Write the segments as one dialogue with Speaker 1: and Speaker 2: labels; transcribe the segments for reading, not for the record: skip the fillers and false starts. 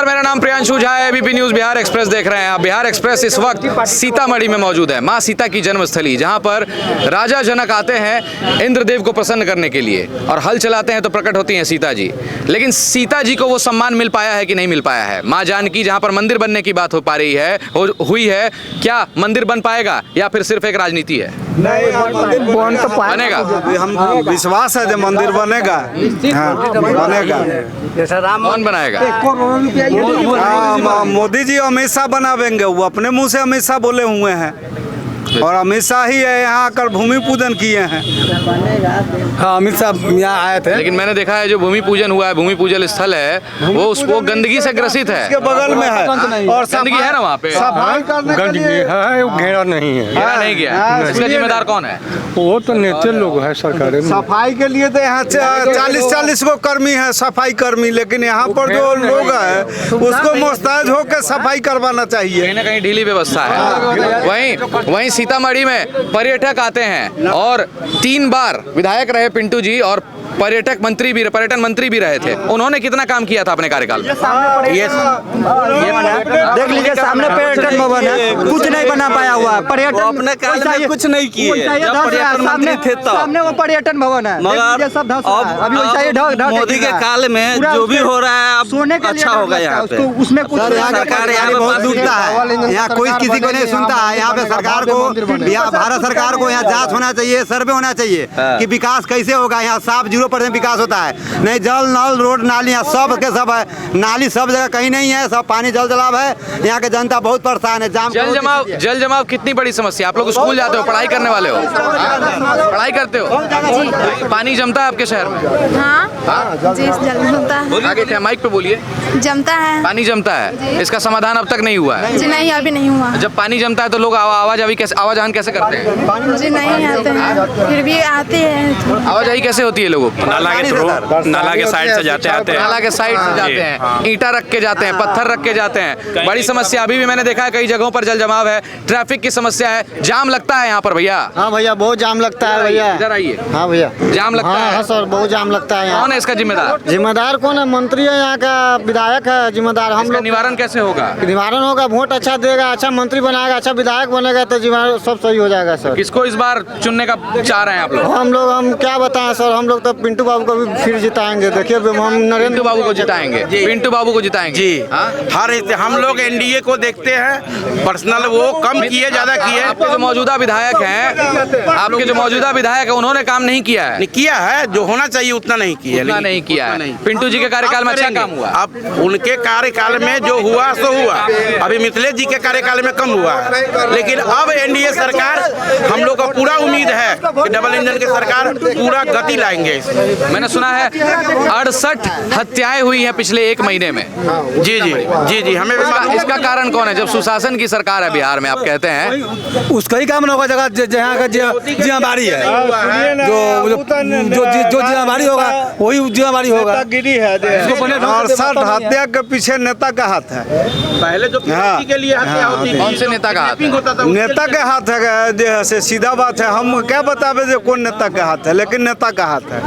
Speaker 1: नमस्कार, मेरा नाम प्रियांशु झा है। एबीपी न्यूज़ बिहार एक्सप्रेस देख रहे हैं आप। बिहार एक्सप्रेस इस वक्त सीतामढ़ी में मौजूद है, माँ सीता की जन्मस्थली, जहाँ पर राजा जनक आते हैं इंद्रदेव को प्रसन्न करने के लिए और हल चलाते हैं तो प्रकट होती हैं सीता जी। लेकिन सीता जी को वो सम्मान मिल पाया है कि नहीं मिल पाया है? माँ जानकी जहाँ पर मंदिर बनने की बात हो पा रही है, हुई है, क्या मंदिर बन पाएगा या फिर सिर्फ एक राजनीति है?
Speaker 2: नहीं, मंदिर
Speaker 1: बनेगा,
Speaker 2: हम विश्वास है जो मंदिर बनेगा। हाँ, बनेगा।
Speaker 1: कौन बनाएगा?
Speaker 2: मोदी जी हमेशा बनावेंगे, वो अपने मुंह से हमेशा बोले हुए हैं और अमित शाह ही है यहाँ आकर भूमि पूजन किए हैं।
Speaker 3: हाँ, अमित शाह यहाँ आए थे।
Speaker 1: लेकिन मैंने देखा है जो भूमि पूजन हुआ है, भूमि पूजन स्थल है, वो गंदगी से ग्रसित है।
Speaker 2: इसके बगल में है और
Speaker 1: गंदगी है ना वहाँ पे,
Speaker 2: सफाई करने के
Speaker 3: गंदगी
Speaker 2: लिए
Speaker 3: है, घेरा नहीं है।
Speaker 1: घेरा नहीं गया। इसका जिम्मेदार कौन है?
Speaker 3: वो तो नेता लोग है सरकार में।
Speaker 2: सफाई के लिए तो यहाँ 40-40 को कर्मी है, सफाई कर्मी, लेकिन यहाँ पर जो लोग है उसको मोहताज होकर सफाई करवाना चाहिए।
Speaker 1: कहीं ना कहीं ढीली व्यवस्था है। वहीं सीतामढ़ी में पर्यटक आते हैं और 3 बार विधायक रहे पिंटू जी और पर्यटन मंत्री भी रहे थे। उन्होंने कितना काम किया था अपने कार्यकाल में?
Speaker 4: ये देख लीजिए, सामने पर्यटन भवन है, कुछ नहीं बना पाया हुआ है। पर्यटन
Speaker 5: अपने काल में कुछ नहीं किए, जब पर्यटन मंत्री थे तब।
Speaker 4: सामने वो पर्यटन भवन है,
Speaker 5: मगर अब मोदी के काल में जो भी हो रहा है अब अच्छा होगा यहाँ पे।
Speaker 4: उसमें कुछ
Speaker 5: सरकार यहाँ बहुत
Speaker 4: दुखता है, यहाँ कोई किसी को नहीं सुनता है। यहाँ पे सरकार को, भारत सरकार को यहाँ जांच होना चाहिए, सर्वे होना चाहिए कि विकास कैसे होगा। यहाँ साफ 0% विकास होता है, नहीं जल नल रोड नालियाँ सब के सब है, नाली सब जगह कहीं नहीं है, सब पानी जल जलाव है। यहाँ के जनता बहुत परेशान है।
Speaker 1: जल जमाव कितनी बड़ी समस्या। आप लोग स्कूल जाते हो, पढ़ाई करने वाले हो, पढ़ाई करते हो, पानी जमता है आपके शहर में?
Speaker 6: हाँ जी, जमता है।
Speaker 1: आगे क्या माइक पे बोलिए।
Speaker 6: जमता है,
Speaker 1: पानी जमता है, इसका समाधान अब तक नहीं हुआ है?
Speaker 6: जी नहीं, अभी नहीं हुआ।
Speaker 1: जब पानी जमता है तो लोग आवाजाही कैसे करते हैं?
Speaker 6: जी नहीं आते हैं, फिर भी आते हैं।
Speaker 1: आवाजाही कैसे होती है लोगों की?
Speaker 7: नाला के थ्रू, नाला के साइड से जाते हैं,
Speaker 1: नाला के साइड से जाते हैं, ईंटा रख के जाते हैं, पत्थर रख के जाते हैं। बड़ी समस्या अभी भी मैंने देखा है, कई जगहों पर जल जमाव है, ट्रैफिक की समस्या है, जाम लगता है यहाँ पर भैया।
Speaker 4: हाँ भैया, बहुत जाम लगता है भैया।
Speaker 1: इधर आइए।
Speaker 4: हाँ भैया,
Speaker 1: जाम लगता है।
Speaker 4: हाँ सर, बहुत जाम लगता है।
Speaker 1: कौन है इसका जिम्मेदार?
Speaker 4: जिम्मेदार कौन है? मंत्री है, यहाँ का विधायक है जिम्मेदार। हम लोग
Speaker 1: निवारण कैसे होगा?
Speaker 4: निवारण होगा, वोट अच्छा देगा, अच्छा मंत्री बनाएगा, अच्छा विधायक बनेगा तो जीवन सब सही हो जाएगा सर।
Speaker 1: किसको इस बार चुनने का चाह रहे हैं आप लोग?
Speaker 4: हम क्या बताएं सर, हम लोग तो पिंटू बाबू को भी फिर जिताएंगे। देखिए हम
Speaker 1: पिंटू बाबू को जिताएंगे, पिंटू बाबू को जिताएंगे
Speaker 5: जी। हर हम लोग एनडीए को देखते हैं, पर्सनल वो कम किए ज्यादा किए।
Speaker 1: आपके जो मौजूदा विधायक हैं, उन्होंने काम नहीं किया है?
Speaker 5: किया है, जो होना चाहिए उतना नहीं किया।
Speaker 1: उतना नहीं किया है। पिंटू जी के कार्यकाल में अच्छा काम हुआ।
Speaker 5: अब उनके कार्यकाल में जो हुआ सो हुआ, अभी मिथिलेश जी के कार्यकाल में कम हुआ है। लेकिन अब एनडीए सरकार, हम लोग को पूरा उम्मीद है कि डबल इंजन की सरकार पूरा गति लाएंगे।
Speaker 1: मैंने सुना है 68 हत्याएं हुई हैं पिछले 1 महीने में।
Speaker 5: जी जी जी जी, हमें
Speaker 1: इसका कारण कौन है? जब सुशासन की सरकार है बिहार में, आप कहते हैं
Speaker 3: उसका ही काम होगा, जगह जहाँ का जिम्मेदारी है, जो जिम्मेदारी होगा वही जिम्मेदारी होगा।
Speaker 2: और सर, हत्या के पीछे नेता का हाथ है।
Speaker 5: पहले जो के लिए हत्या होती थी,
Speaker 1: कौन से नेता का हाथ है?
Speaker 2: नेता के हाथ है, जैसे सीधा बात है। हम क्या बतावे जो कौन नेता का हाथ है, लेकिन नेता का हाथ है।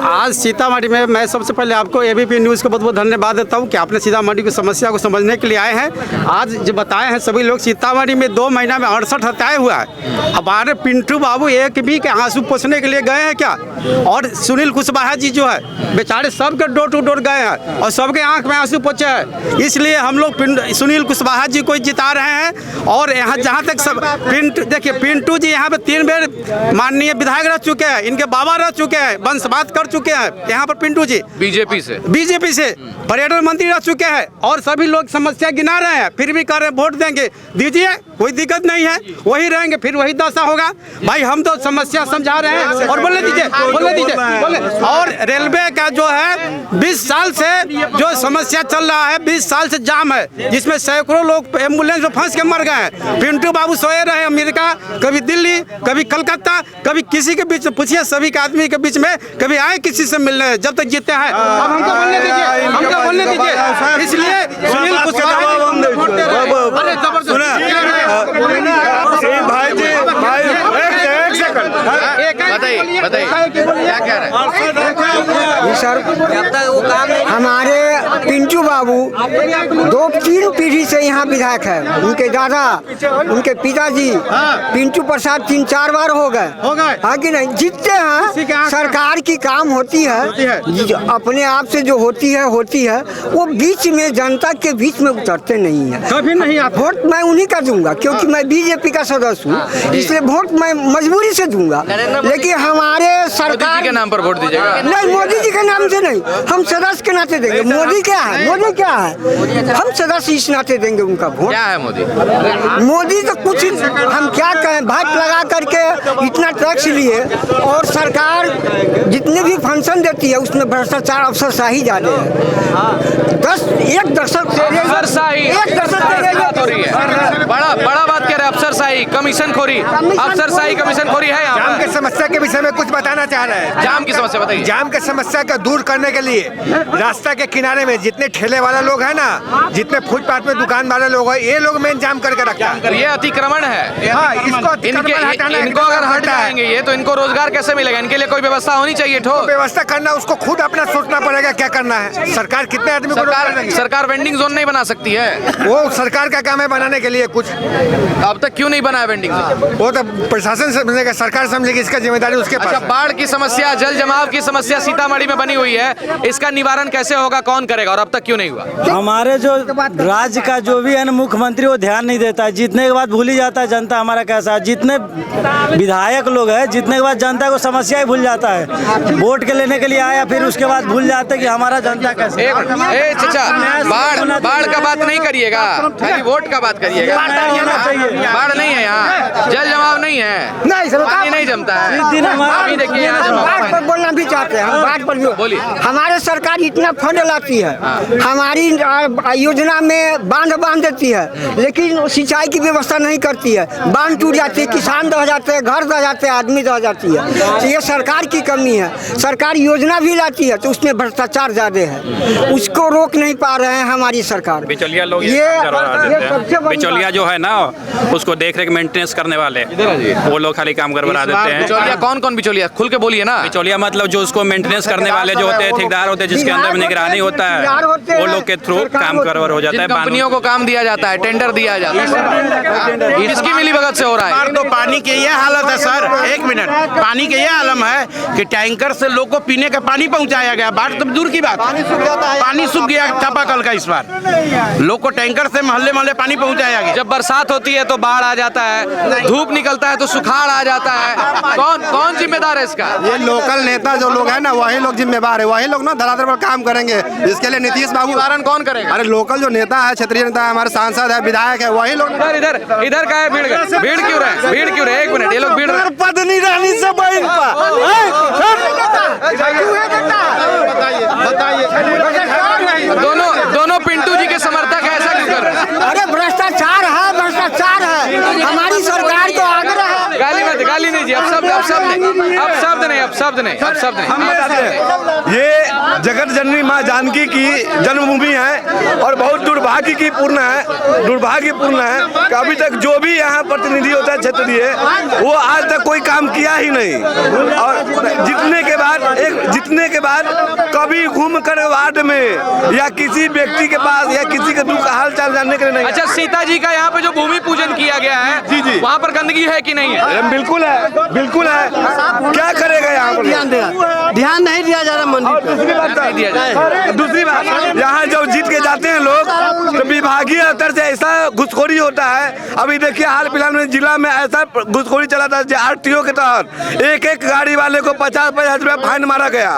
Speaker 4: आज सीतामढ़ी में मैं सबसे पहले आपको एबीपी न्यूज़ को बहुत बहुत धन्यवाद देता हूँ कि आपने सीतामढ़ी की समस्या को समझने के लिए आए हैं। आज जो बताए हैं सभी लोग, सीतामढ़ी में 2 महीना में 68 हत्याएं हुआ है। हमारे पिंटू बाबू एक भी के आंसू पोंछने के लिए गए हैं क्या? और सुनील कुशवाहा जी जो है बेचारे सबके डोर टू डोर गए हैं और सबके आंख में आंसू पोंछे हैं। इसलिए हम लोग सुनील कुशवाहा जी को जिता रहे हैं। और यहाँ जहाँ तक सब देखिए, पिंटू जी यहाँ पे 3 बार माननीय विधायक रह चुके हैं, इनके बाबा रह चुके हैं, वंशवाद कर चुके हैं यहाँ पर पिंटू जी।
Speaker 1: बीजेपी से
Speaker 4: पर्यटन मंत्री रह चुके हैं और सभी लोग समस्या गिना रहे हैं, फिर भी कह रहे हैं वोट देंगे। दीजिए, कोई दिक्कत नहीं है, वही रहेंगे, फिर वही दशा होगा। भाई हम तो समस्या समझा रहे हैं। और बोलने दीजिए। और रेलवे का जो है 20 साल से जो समस्या चल रहा है, 20 साल से जाम है, जिसमें सैकड़ों लोग एम्बुलेंस में फंस के मर गए हैं। पिंटू बाबू सोए रहे अमेरिका, कभी दिल्ली, कभी कलकत्ता, कभी किसी के बीच पूछिए, सभी के आदमी के बीच में कभी आए किसी से मिलने, जब तक जीते हैं। अब हमको बोलने दीजिए, इसलिए सुनील कुशवाहा
Speaker 1: बताइए क्या कह रहे हैं?
Speaker 4: सर, हमारे पिंटू
Speaker 8: बाबू 2-3 पीढ़ी से यहाँ विधायक है। उनके दादा, उनके पिताजी पिंटू प्रसाद 3-4 बार हो गए। हाँ कि नहीं? जीतते हैं। सरकार की काम होती है अपने आप से जो होती है वो बीच में जनता के बीच में उतरते नहीं है।
Speaker 4: कभी नहीं आप
Speaker 8: वोट मैं उन्हीं का दूंगा क्योंकि मैं बीजेपी का सदस्य हूँ, इसलिए वोट मैं मजबूरी से दूंगा। लेकिन हमारे सरकार
Speaker 1: के नाम पर वोट दीजिएगा?
Speaker 8: नहीं, मोदी जी के नाम से नहीं, हम सदस्य के नाते देंगे। मोदी क्या है? हम सदस्य इस नाते देंगे उनका वोट।
Speaker 1: क्या है मोदी?
Speaker 8: मोदी तो कुछ हम क्या कहें, भाट लगा करके इतना टैक्स लिए और सरकार जितने भी फंक्शन देती है उसमें भ्रष्टाचार अफसरशाही ज्यादा है। 1 दशक से
Speaker 1: अफसरशाही हो रही है। बड़ा बात कह रहे हैं, अफसरशाही, कमीशनखोरी, अफसरशाही कमीशनखोरी है यहाँ
Speaker 9: जाम
Speaker 1: पर।
Speaker 9: की समस्या के विषय में कुछ बताना चाह रहे हैं।
Speaker 1: जाम की समस्या बताइए।
Speaker 9: जाम की समस्या को दूर करने के लिए रास्ता के किनारे में जितने ठेले वाले लोग हैं ना, जितने फुटपाथ में दुकान वाले लोग हैं, ये लोग मेन जाम करके रखते हैं।
Speaker 1: ये अतिक्रमण है।
Speaker 9: हाँ, इसको
Speaker 1: इनको अगर हट जाएंगे ये तो इनको रोजगार कैसे मिलेगा? इनके लिए कोई व्यवस्था होनी चाहिए।
Speaker 9: व्यवस्था करना उसको खुद अपना सोचना पड़ेगा क्या करना है। सरकार कितने आदमी को रोजगार देंगे?
Speaker 1: सरकार वेंडिंग जोन नहीं बना सकती है।
Speaker 9: वो सरकार का काम है बनाने के लिए कुछ।
Speaker 1: अब तक क्यों नहीं बनाया वेंडिंग जोन?
Speaker 9: वो तो प्रशासन समझेगा, सरकार समझेगी, इसका जिम्मेदारी उसके पास
Speaker 1: अच्छा,
Speaker 9: है।
Speaker 1: बाढ़ की समस्या, जल जमाव की समस्या सीतामढ़ी में बनी हुई है, इसका निवारण कैसे होगा, कौन करेगा और अब तक क्यों नहीं हुआ?
Speaker 10: हमारे जो राज्य का जो भी है ना मुख्यमंत्री, वो ध्यान नहीं देता है। जीतने के बाद भूल ही जाता है जनता हमारा कैसा है। जितने विधायक लोग हैं जीतने के बाद जनता को समस्या ही भूल जाता है। वोट के लेने के लिए आया फिर उसके बाद भूल जाते कि हमारा जनता कैसे।
Speaker 1: चाचा, बाढ़ का बात नहीं करिएगा, खाली वोट का बात करिएगा। बाढ़ नहीं है यहाँ, जल जमाव नहीं है, पानी नहीं जमता है। अभी देखिए
Speaker 8: बाढ़ पर बोलना भी चाहते हैं, हम बाढ़ पर भी
Speaker 1: बोलिए।
Speaker 8: हमारे सरकार इतना फंड लाती है, हमारी योजना में बांध देती है, लेकिन सिंचाई की व्यवस्था नहीं करती है। बांध टूट जाती है, किसान दह जाते हैं, घर दह जाते हैं, आदमी दह जाती है। तो ये सरकार की कमी है। सरकार योजना भी लाती है तो उसमें भ्रष्टाचार ज्यादा है, उसको रोक नहीं पा रहे हैं हमारी सरकार।
Speaker 7: बिचौलिया लोग बिचौलिया जो है ना, उसको देख रेख मेंटेनेंस करने वाले वो लोग खाली काम करवा देते हैं।
Speaker 1: बिचौलिया कौन बिचौलिया? खुल के बोलिए ना।
Speaker 7: बिचौलिया मतलब जो उसको मेंटेनेंस करने वाले जो होते हैं, ठेकेदार होते हैं, जिसके अंदर निगरानी होता है, वो लोग के थ्रू काम करवर हो जाता है।
Speaker 1: कंपनियों को काम दिया जाता है, टेंडर दिया जाता है, किसकी मिलीभगत से हो रहा है?
Speaker 5: तो पानी की यह हालत है सर, 1 मिनट, पानी की यह आलम है कि टैंकर से लोग को पीने का पानी पहुंचाया गया। बाढ़ तो दूर की बात, पानी सूख गया चापाकल का। इस बार लोग को टैंकर से मोहल्ले मोहल्ले पानी पहुंचाया गया।
Speaker 1: जब बरसात होती है तो बाढ़ आ जाता है, धूप निकलता है तो सुखाड़ आ जाता है। कौन जिम्मेदार है इसका?
Speaker 9: ये लोकल नेता जो लोग हैं ना, वही लोग जिम्मेदार है, वही लोग ना धरातल पर काम करेंगे। इसके लिए नीतीश बाबू
Speaker 1: निवारण कौन करेगा?
Speaker 9: अरे लोकल जो नेता है, क्षेत्रीय नेता है, हमारे सांसद है, विधायक है, वही लोग।
Speaker 1: इधर का है भीड़ क्यों रहे? 1 मिनट, ये लोग भीड़
Speaker 9: पद नहीं रहने से
Speaker 1: दोनों पिंटू जी के समर्थक ऐसा क्यों कर रहे हैं?
Speaker 8: अरे भ्रष्टाचार है हमारी सरकार को आग्रह है।
Speaker 1: गाली नहीं जी, अब शब्द नहीं।
Speaker 9: ये जगत जननी माँ जानकी की जन्मभूमि है और बहुत दुर्भाग्यपूर्ण है कि अभी तक जो भी यहाँ प्रतिनिधि होता है क्षेत्रीय, वो आज तक कोई काम किया ही नहीं। और जीतने के बाद कभी घूम कर वार्ड में या किसी व्यक्ति के पास या किसी के दुख हाल चाल जानने के लिए नहीं।
Speaker 1: अच्छा, सीता जी का यहाँ पे जो भूमि पूजन किया गया है, जी, वहाँ पर गंदगी है कि नहीं है?
Speaker 9: बिल्कुल है। क्या करेगा यहाँ पर?
Speaker 8: ध्यान नहीं दिया जा रहा मंदिर।
Speaker 9: दूसरी बात, यहाँ जब जीत के जाते हैं लोग तो विभागीय स्तर से ऐसा घुसखोरी होता है। अभी देखिए हाल फिलहाल में जिला में ऐसा घुसखोरी चला था, RTO के तहत एक गाड़ी वाले को 50,000 रुपया फाइन मारा गया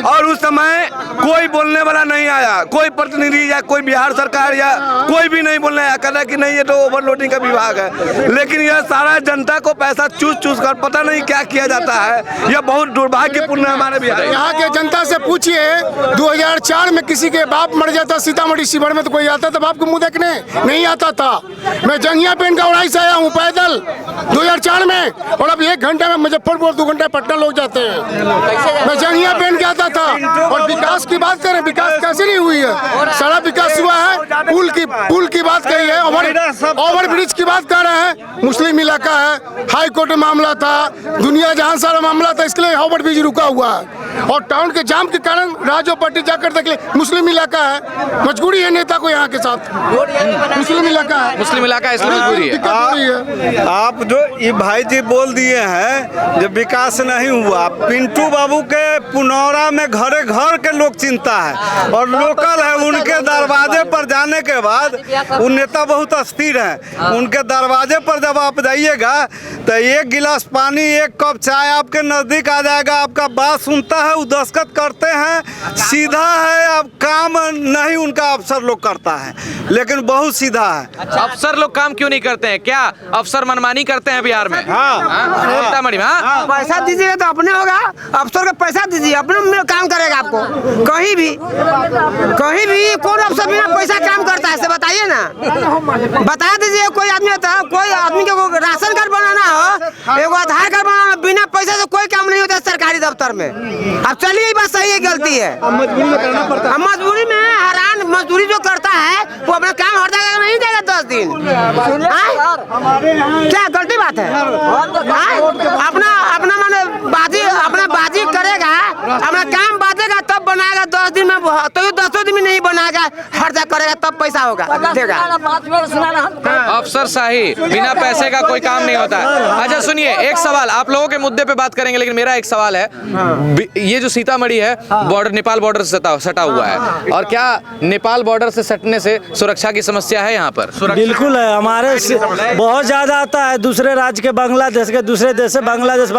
Speaker 9: और उस समय कोई बोलने वाला नहीं आया, कोई प्रतिनिधि या कोई बिहार सरकार या कोई भी नहीं बोलने आया, कहना कि नहीं ये तो ओवरलोडिंग का विभाग है। लेकिन यह सारा जनता को पैसा चूस कर पता नहीं क्या किया जाता है। यह बहुत दुर्भाग्यपूर्ण है हमारे बिहार।
Speaker 11: यहाँ के जनता से पूछिए, 2004 में किसी के बाप मर जाता सीतामढ़ी शिविर में तो कोई आता था बाप को मुंह देखने? नहीं आता था। मैं जंगिया पेन का उड़ाई से आया हूँ पैदल 2004 में, और अब 1 घंटे में मुजफ्फरपुर 2 घंटे पटना लोग जाते हैं। मैं जंगिया पेन के आता था। और विकास की बात करें, विकास कैसे नहीं हुई है? सारा विकास हुआ है। पुल की बात कही है, ओवर ब्रिज की बात कर रहे हैं। मुस्लिम इलाका है, हाई कोर्ट में मामला था, दुनिया जहां सारा मामला था, इसके लिए ओवर ब्रिज रुका हुआ है। और टाउन के जाम के कारण राजोपट्टी जाकर देख ले, मुस्लिम इलाका है, मजबूरी है नेता को यहाँ के साथ, मुस्लिम इलाका है,
Speaker 1: मुस्लिम इलाका इसलिए मजबूरी है।
Speaker 11: दिक्कत हो रही है।
Speaker 2: आप जो ये भाई जी बोल दिए हैं जब विकास नहीं हुआ, पिंटू बाबू के पुनौरा में घरे घर के लोग चिंता है और लोकल है, उनके दरवाजे पर जाने के बाद वो नेता बहुत अस्थिर है, उनके दरवाजे पर जब आप जाइएगा तो एक गिलास पानी एक कप चाय आपके नजदीक आ जाएगा, आपका बात सुनता है, वो दस्तखत करते हैं, सीधा है। अब काम नहीं उनका अफसर लोग करता है लेकिन बहुत सीधा है।
Speaker 1: अफसर लोग काम क्यों नहीं करते हैं? क्या अफसर मनमानी करते हैं बिहार में? सीतामढ़ी में
Speaker 8: पैसा दीजिएगा तो अपने होगा, अफसर को पैसा दीजिए अपने में काम करेगा। आपको कहीं भी कौन अफसर बिना पैसा काम करता है, बताइए ना, बता दीजिए। कोई आदमी होता है, कोई आदमी को राशन कार्ड बनाना हो, एगो आधार कार्ड बनाना, बिना पैसे से कोई काम नहीं होता सरकारी दफ्तर में। अब चलिए ये बात सही है, गलती है, मजबूरी में करना पड़ता है। मजबूरी में हैरान, मजदूरी जो करता है वो अपना काम हर जगह नहीं देगा 10 दिन, क्या गलती बात है? अपना माने बाजी करेगा, अपना काम बांटेगा तब बनाएगा 10 दिन में, तो ये 10 दिन में नहीं बनाएगा, हर जगह करेगा तब पैसा होगा देगा।
Speaker 1: अफसर शाही, बिना पैसे का कोई काम नहीं होता। अच्छा सुनिए, एक सवाल, आप लोगों के मुद्दे पे बात करेंगे लेकिन मेरा एक सवाल है, ये जो सीतामढ़ी है बॉर्डर, नेपाल बॉर्डर से सटा हुआ है, और क्या नेपाल बॉर्डर से सटने से सुरक्षा की समस्या है यहाँ पर?
Speaker 10: बिल्कुल है, हमारे बहुत ज्यादा आता है, दूसरे राज्य के, बांग्लादेश के, दूसरे देश से बांग्लादेश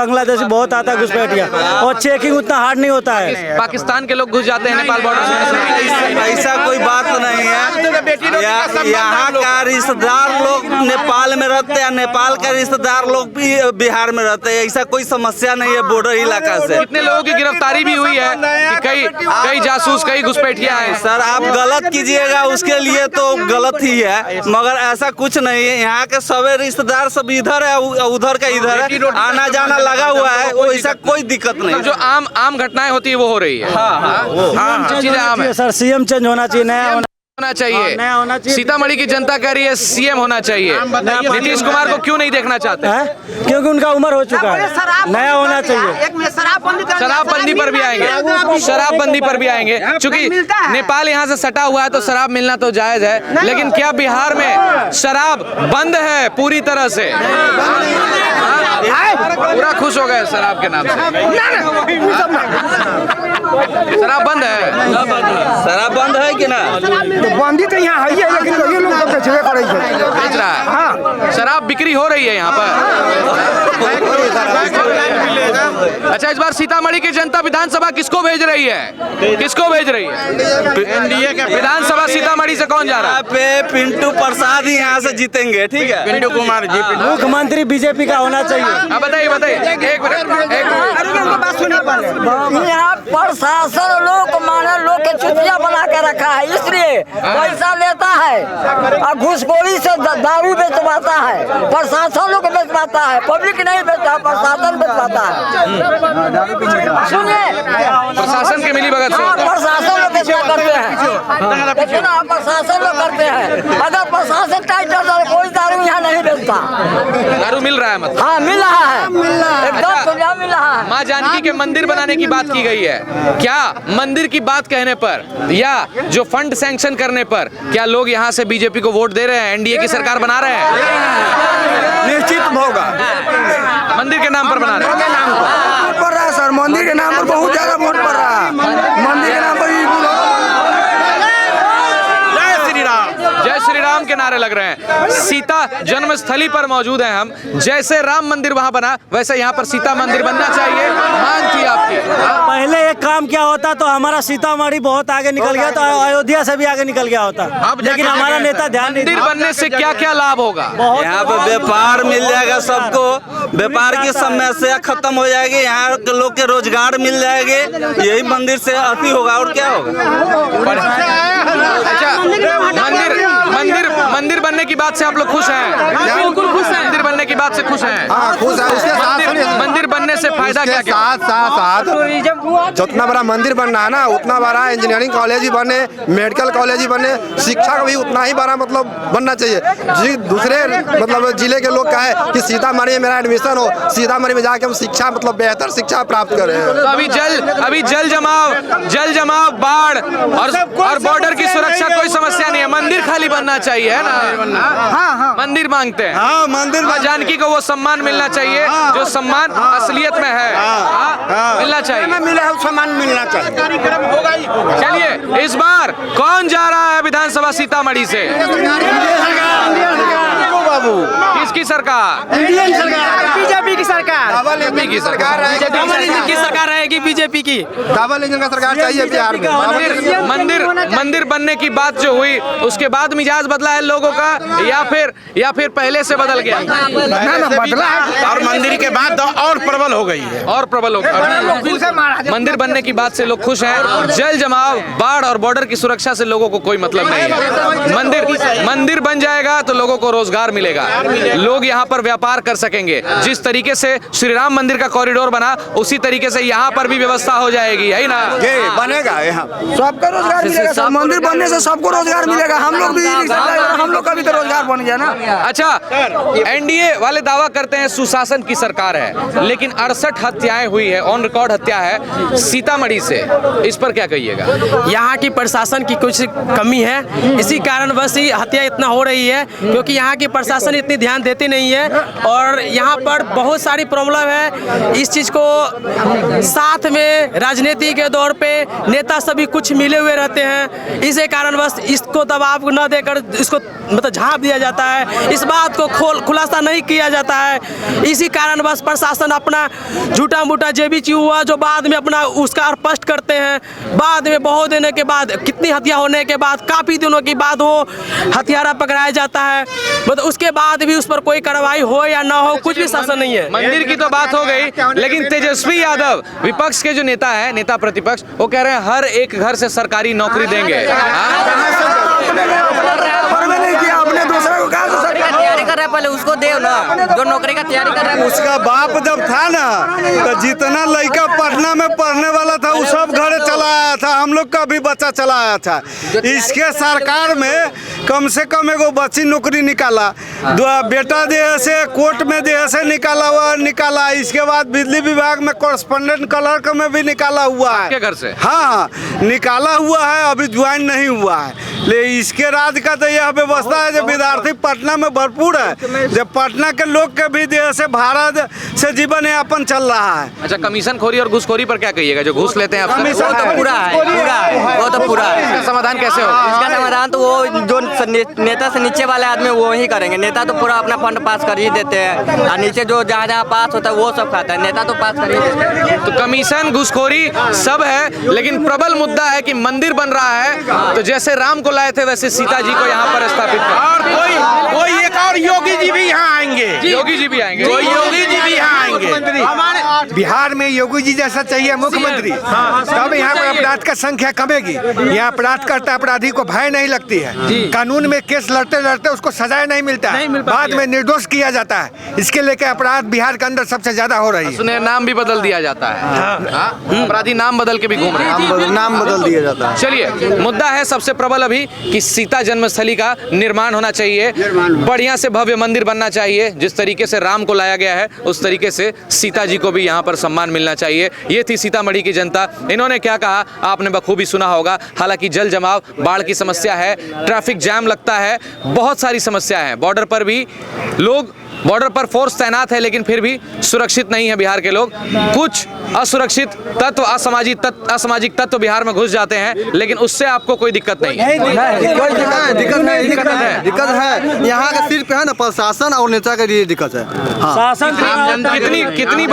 Speaker 10: बहुत आता है घुसपैठिया, और चेकिंग उतना हार्ड नहीं होता है।
Speaker 1: पाकिस्तान के लोग घुस जाते हैं नेपाल बॉर्डर से?
Speaker 9: ऐसा कोई बात नहीं है, यहाँ का रिश्तेदार लोग नेपाल में रहते हैं, नेपाल का रिश्तेदार लोग भी बिहार में रहते हैं, ऐसा कोई समस्या नहीं है बॉर्डर इलाका से।
Speaker 1: कितने लोगों की गिरफ्तारी भी हुई है कि कई जासूस, कई घुसपैठिया हैं।
Speaker 9: सर आप गलत कीजिएगा उसके लिए तो गलत ही है, मगर ऐसा कुछ नहीं है, यहाँ के सभी रिश्तेदार सब इधर है, उधर का इधर है, आना जाना लगा हुआ है, वो ऐसा कोई दिक्कत नहीं।
Speaker 1: जो आम घटनाएं होती है वो हो रही है। चीजें आम है
Speaker 10: सर, सीएम चेंज होना चाहिए, नया
Speaker 1: होना चाहिए। सीतामढ़ी की जनता कह रही है सीएम होना चाहिए, नीतीश कुमार को क्यों नहीं देखना चाहते हैं?
Speaker 10: क्योंकि उनका उम्र हो चुका है, नया होना चाहिए।
Speaker 1: शराबबंदी पर भी आएंगे, शराबबंदी पर भी आएंगे, क्योंकि नेपाल यहाँ से सटा हुआ है तो शराब मिलना तो जायज है, लेकिन क्या बिहार में शराब बंद है पूरी तरह से? पूरा खुश हो गए शराब के नाम से। शराब बंद है,
Speaker 9: शराब बंद है कि ना?
Speaker 8: बंदी तो यहाँ है, लेकिन ये लोग तो बेचबे करे छै,
Speaker 1: बेच रहा है। हाँ, शराब बिक्री हो रही है यहाँ पर। अच्छा, इस बार सीतामढ़ी की जनता विधानसभा किसको भेज रही है? किसको भेज रही है? एनडीए के विधानसभा सीतामढ़ी से कौन जा रहा है?
Speaker 9: पे पिंटू प्रसाद ही यहाँ से जीतेंगे, ठीक है?
Speaker 5: पिंटू कुमार जी,
Speaker 10: मुख्यमंत्री बीजेपी का होना चाहिए।
Speaker 1: बताइए एक मिनट।
Speaker 8: यहाँ प्रशासन लोग माने लोग के चुतिया बना के रखा है, इसलिए पैसा लेता है और घूसखोरी से दारू बेचवाता है, प्रशासन लोग बेचवाता है, पब्लिक नहीं बेचता, प्रशासन बेचवाता है। सुनिए,
Speaker 1: प्रशासन के मिली भगत से
Speaker 8: प्रशासन लोग बेचवा करते हैं, लेकिन आप प्रशासन लोग करते हैं। अगर प्रशासन टाइट है तो कोई दारू यहाँ नहीं बेचता।
Speaker 1: दारू मिल रहा है मतलब?
Speaker 8: हाँ मिल रहा है, एकदम खुला मिल रहा है।
Speaker 1: माँ जानकी के मंदिर बनाने की बात की गई है, क्या मंदिर की बात कहने पर या जो फंड सैंक्शन करने पर क्या लोग यहाँ से बीजेपी को वोट दे रहे हैं, एनडीए की सरकार बना रहे हैं?
Speaker 2: निश्चित होगा,
Speaker 1: मंदिर के नाम पर बना रहे हैं।
Speaker 8: पड़ रहा है सर, मंदिर के नाम पर बहुत ज्यादा वोट पड़ रहा है, मंदिर के नाम पर
Speaker 1: जय श्री राम के नारे लग रहे हैं। सीता जन्मस्थली पर मौजूद हैं हम, जैसे राम मंदिर वहां बना वैसे यहाँ पर सीता मंदिर बनना चाहिए, मांग थी आपकी।
Speaker 10: पहले एक काम क्या होता तो हमारा सीतामढ़ी बहुत आगे निकल गया, तो अयोध्या से भी आगे निकल गया होता, लेकिन हमारा नेता ध्यान नहीं।
Speaker 1: मंदिर बनने से क्या क्या लाभ होगा?
Speaker 9: यहाँ पे व्यापार मिल जाएगा सबको, व्यापार की समस्या खत्म हो जाएगी, यहाँ के लोग के रोजगार मिल जाएंगे, यही मंदिर से अति होगा और क्या होगा।
Speaker 1: अच्छा, मंदिर बनने की बात से आप लोग खुश हैं? बिल्कुल खुश हैं। मंदिर बनने की बात से खुश हैं?
Speaker 2: खुश है।
Speaker 1: मंदिर बनने से फायदा क्या क्या?
Speaker 9: साथ जितना बड़ा मंदिर बन रहा है ना, उतना बड़ा इंजीनियरिंग कॉलेज ही बने, मेडिकल कॉलेज ही बने, शिक्षा का भी उतना ही बड़ा मतलब बनना चाहिए। जी दूसरे मतलब जिले के लोग कहे कि सीतामढ़ी में मेरा एडमिशन हो, सीतामढ़ी में जाके हम शिक्षा मतलब बेहतर शिक्षा प्राप्त करें।
Speaker 1: तो अभी जल जमाव, बाढ़ और बॉर्डर की सुरक्षा कोई समस्या नहीं है, मंदिर खाली बनना चाहिए, है ना? हाँ, मंदिर मांगते हैं।
Speaker 2: हाँ, मंदिर
Speaker 1: मां जानकी को वो सम्मान मिलना चाहिए जो सम्मान असलियत में है, मिलना चाहिए।
Speaker 8: मिला है सम्मान मिलना चाहिए।
Speaker 1: चलिए, इस बार कौन जा रहा है विधानसभा सीतामढ़ी से?
Speaker 2: बाबू
Speaker 1: किसकी सरकार?
Speaker 8: बीजेपी की सरकार।
Speaker 1: बीजेपी की सरकार
Speaker 10: की सरकार रहेगी, बीजेपी की।
Speaker 9: डबल इंजन का सरकार चाहिए बिहार में।
Speaker 1: मंदिर बनने की बात जो हुई उसके बाद मिजाज बदला है लोगों का, या फिर पहले से बदल गया?
Speaker 8: बदला है।
Speaker 5: और मंदिर के बाद तो और प्रबल हो गई है।
Speaker 1: और प्रबल हो गया। मंदिर बनने की बात से लोग खुश हैं, जल जमाव, बाढ़ और बॉर्डर की सुरक्षा से लोगों को कोई मतलब नहीं है। मंदिर बन जाएगा तो लोगों को रोजगार मिलेगा, लोग यहाँ पर व्यापार कर सकेंगे। जिस तरीके से श्री राम मंदिर का कॉरिडोर बना उसी तरीके से यहाँ पर भी व्यवस्था हो जाएगी, है ना?
Speaker 9: बनेगा यहाँ
Speaker 8: सबको रोजगार मिलेगा। मंदिर बनने से सबको रोजगार मिलेगा। हम लोग का भी तो रोजगार बन गया ना।
Speaker 1: अच्छा, एनडीए वाले दावा करते हैं सुशासन की सरकार है, लेकिन 68 हत्याएं हुई है, ऑन रिकॉर्ड हत्या है सीतामढ़ी से। इस पर क्या कहिएगा?
Speaker 10: यहाँ की प्रशासन की कुछ कमी है, इसी कारण बस ही हत्या इतना हो रही है, क्योंकि यहाँ की प्रशासन इतनी ध्यान देती नहीं है और यहाँ पर बहुत सारी प्रॉब्लम है। इस चीज़ को साथ में राजनीति के दौर पे नेता सभी कुछ मिले हुए रहते हैं, इसी कारण बस इसको दबाव न देकर इसको मतलब झाँप दिया जाता है, इस बात को खुलासा नहीं किया जाता है। इसी कारण बस प्रशासन अपना झूठा मूठा जो भी चीज हुआ जो बाद में अपना उसका स्पष्ट करते हैं, बाद में बहुत दिनों के बाद, कितनी हत्या होने के बाद, काफ़ी दिनों के बाद वो हत्यारा पकड़ाया जाता है, मतलब उसके बाद भी उस पर कोई कार्रवाई हो या ना हो, कुछ भी शासन नहीं है।
Speaker 1: मंदिर की तो बात हो गई, लेकिन तेजस्वी यादव विपक्ष के जो नेता है, नेता प्रतिपक्ष, वो कह रहे हैं हर एक घर से सरकारी नौकरी देंगे।
Speaker 8: अपने दूसरे को
Speaker 10: तैयारी कर रहा है, पहले उसको दे ना, जो नौकरी का तैयारी कर रहा है।
Speaker 2: उसका बाप जब था ना तो जितना लड़का पटना में पढ़ने वाला था वो सब घर चला आया था, हम लोग का भी बच्चा चला आया था। इसके सरकार में कम से कम एगो बच्ची नौकरी निकाला, बेटा जो से कोर्ट में जो से निकाला। इसके बाद बिजली विभाग में कॉरेस्पोंडेंट क्लर्क में भी निकाला हुआ है।
Speaker 1: घर से
Speaker 2: हाँ निकाला हुआ है, अभी ज्वाइन नहीं हुआ है। ले इसके राज का तो यह व्यवस्था है जो विद्यार्थी पटना में भरपूर है, जब पटना के लोग के भी से भारत से जीवन यापन चल रहा है।
Speaker 1: अच्छा, कमीशन खोरी और घूसखोरी पर क्या कहिएगा? जो घूस लेते हैं
Speaker 10: वो तो पूरा है, वो तो पूरा है।
Speaker 1: इसका समाधान कैसे होगा?
Speaker 10: इसका समाधान तो वो जो नेता से नीचे वाले आदमी वो ही करेंगे। नेता तो पूरा अपना फंड पास कर ही देते हैं और नीचे जो जहाँ पास होता है वो सब खाता है, नेता तो पास कर ही देते हैं।
Speaker 1: तो कमीशन घूसखोरी सब है, लेकिन प्रबल मुद्दा है कि मंदिर बन रहा है, तो जैसे राम को लाए थे वैसे सीता जी को यहाँ पर स्थापित कर।
Speaker 5: और कोई एक और योगी जी भी यहाँ आएंगे,
Speaker 1: योगी जी भी आएंगे,
Speaker 5: कोई योगी जी भी यहाँ आएंगे।
Speaker 3: बिहार में योगी जी जैसा चाहिए मुख्यमंत्री, तब यहाँ पर अपराध का संख्या कमेगी। यहाँ अपराध करता अपराधी को भय नहीं लगती है, कानून में केस लड़ते लड़ते उसको सजाए नहीं मिलता है, बाद में निर्दोष किया जाता है। इसके लेके अपराध बिहार के अंदर सबसे ज्यादा हो रही है।
Speaker 1: सुने नाम भी बदल दिया जाता है, अपराधी नाम बदल के भी घूम रहे हैं,
Speaker 9: नाम बदल दिया जाता है।
Speaker 1: चलिए, मुद्दा है सबसे प्रबल अभी कि सीता जन्मस्थली का निर्माण होना चाहिए, बढ़िया से भव्य मंदिर बनना चाहिए, जिस तरीके से राम को लाया गया है उस तरीके से सीता जी को भी यहाँ पर सम्मान मिलना चाहिए। ये थी सीतामढ़ी की जनता, इन्होंने क्या कहा आपने बखूबी सुना होगा। हालांकि जल जमाव, बाढ़ की समस्या है, ट्रैफिक जाम लगता है, बहुत सारी समस्या है, बॉर्डर पर भी लोग, बॉर्डर पर फोर्स तैनात है लेकिन फिर भी सुरक्षित नहीं है बिहार के लोग। कुछ असुरक्षित तत्व, असामाजिक तत्व बिहार में घुस जाते हैं, लेकिन उससे आपको कोई दिक्कत नहीं है।
Speaker 9: दिक्कत है यहाँ का सिर्फ है ना प्रशासन और नेता के लिए दिक्कत है।
Speaker 1: शासन कितनी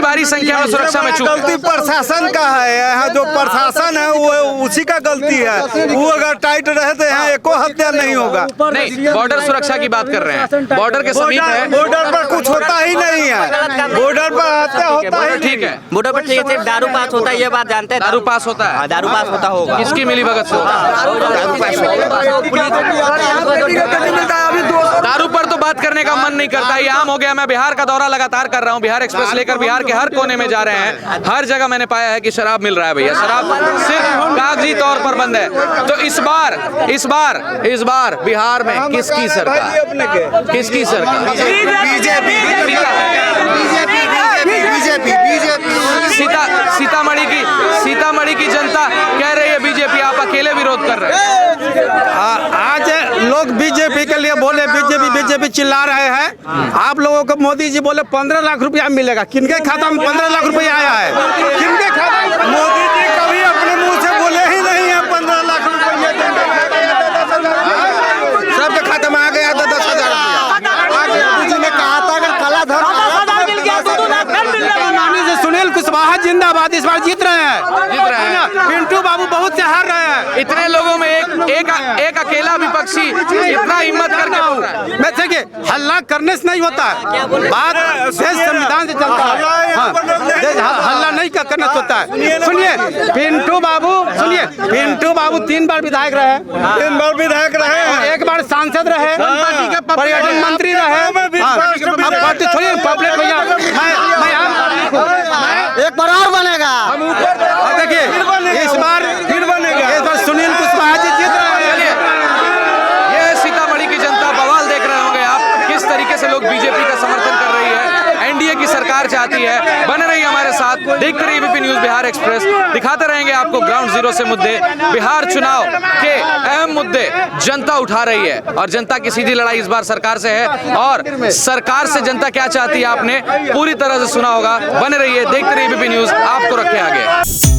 Speaker 1: भारी संख्या में सुरक्षा में चूक।
Speaker 2: गलती प्रशासन का है, यहाँ जो प्रशासन है वो उसी का गलती है। वो अगर टाइट रहते हैं एको हत्या नहीं होगा।
Speaker 1: नहीं, बॉर्डर सुरक्षा की बात कर रहे हैं, बॉर्डर के समीप है,
Speaker 2: बॉर्डर पर कुछ होता ही ही नहीं है। बॉर्डर पर आते होता ही
Speaker 1: ठीक है,
Speaker 12: बॉर्डर पर ठीक है, सिर्फ दारू पास होता है, ये बात जानते हैं।
Speaker 1: दारू पास होता है,
Speaker 12: दारू पास होता होगा।
Speaker 1: किसकी मिली भगत से होता है? दारू पर तो बात करने का मन नहीं करता, ये आम हो गया। मैं बिहार का दौरा लगातार कर रहा हूँ, बिहार एक्सप्रेस लेकर बिहार के हर कोने में जा रहे हैं। हर जगह मैंने पाया है कि शराब मिल रहा है भैया, शराब सिर्फ कागजी तौर पर बंद है। तो इस बार बिहार में किसकी सरकार? किसकी सरकार? सीतामढ़ी की जनता कह रही है बीजेपी, आप अकेले विरोध कर रहे हैं।
Speaker 4: आज लोग बीजेपी के लिए बोले, बीजेपी चिल्ला रहे हैं। आप लोगों को मोदी जी बोले 15 लाख रुपया मिलेगा, किनके खाता में 15 लाख रुपया आया है? किनके खाता में?
Speaker 2: मोदी जी कभी अपने मुंह से बोले ही नहीं है 15 लाख रुपया
Speaker 3: सबके खाते में आ गया था 10,000 मोदी जी ने कहा था अगर काला धन
Speaker 4: सुनील कुशवाहा जिंदाबाद, इस बार जीत रहे हैं। पिंटू बाबू बहुत से हार रहे हैं।
Speaker 1: इतने लोगों में एक अकेला विपक्षी इतना हिम्मत करके बोल रहा है।
Speaker 4: मैं देखिए, हल्ला करने से नहीं होता है, बात देश संविधान से चलता है। हल्ला नहीं करना होता है। सुनिए पिंटू बाबू 3 बार विधायक रहे,
Speaker 2: 3 बार विधायक रहे हैं,
Speaker 4: 1 बार सांसद रहे, पर्यटन मंत्री रहे। थोड़ी पब्लिक भैया,
Speaker 8: एक बार और बनेगा।
Speaker 4: देखिए इस बार फिर बनेगा, इस बार सुनील कुशवाहा जी जीत रहे हैं।
Speaker 1: ये सीतामढ़ी की जनता, बवाल देख रहे होंगे आप किस तरीके से लोग बीजेपी का समर्थन कर रही है, एनडीए की सरकार चाहती है। बने रहिए हमारे साथ, देखते रहिए एबीपी न्यूज़ बिहार एक्सप्रेस, दिखाते रहेंगे आपको ग्राउंड जीरो से मुद्दे। बिहार चुनाव के अहम मुद्दे जनता उठा रही है और जनता की सीधी लड़ाई इस बार सरकार से है, और सरकार से जनता क्या चाहती है आपने पूरी तरह से सुना होगा। बने रहिए, देखते रहिए एबीपी न्यूज़, आपको रखे आगे।